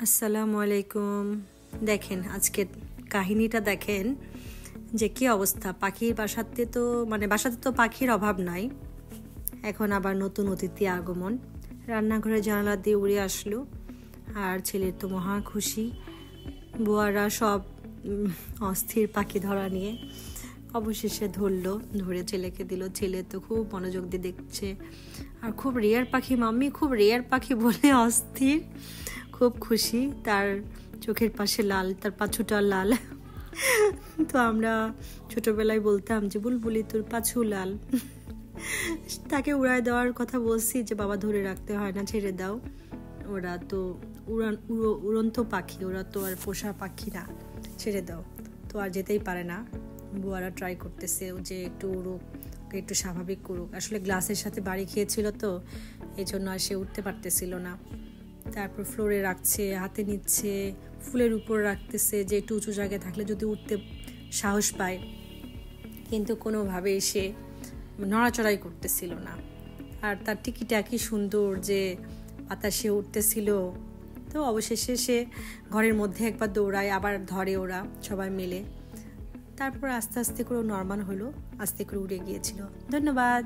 আসসালামু আলাইকুম। দেখেন আজকের কাহিনীটা দেখেন যে কি অবস্থা। পাখির বাসাতে তো পাখির অভাব নাই। এখন আবার নতুন অতিথি আগমন, রান্নাঘরে জানালা দিয়ে উড়ে আসলো। আর ছেলের তো মহা খুশি। বুয়ারা সব অস্থির পাখি ধরা নিয়ে অবশেষে ধরে ছেলেকে দিল। ছেলে তো খুব মনোযোগ দিয়ে দেখছে আর খুব রেয়ার পাখি, মাম্মি খুব রেয়ার পাখি বলে অস্থির, খুব খুশি। তার চোখের পাশে লাল, তার পাছুটা লাল। তো আমরা ছোটবেলায় বলতাম যে বুলবুলি তোর পাছু লাল। তাকে উড়ায় দেওয়ার কথা বলছি যে বাবা ধরে রাখতে হয় না, ছেড়ে দাও। ওরা তো উড়ন্ত পাখি, ওরা তো আর পোষা পাখি না, ছেড়ে দাও। তো আর যেতেই পারে না। বুয়ারা ট্রাই করতেছে যে একটু উড়ুক, একটু স্বাভাবিক করুক। আসলে গ্লাসের সাথে বাড়ি খেয়েছিল তো এই জন্য আর সে উঠতে পারতেছিল না। তারপর ফ্লোরে রাখছে, হাতে নিচ্ছে, ফুলের উপর রাখতেছে যে একটু উঁচু জায়গায় থাকলে যদি উঠতে সাহস পায়, কিন্তু কোনোভাবেই সে নড়াচড়াই করতেছিল না। আর তার টিকিটাকি সুন্দর যে বাতাসে উঠতেছিল। তো অবশেষে সে ঘরের মধ্যে একবার দৌড়ায়, আবার ধরে ওরা সবাই মিলে। তারপর আস্তে আস্তে করে নর্মাল হলো, আস্তে করে উড়ে গিয়েছিল। ধন্যবাদ।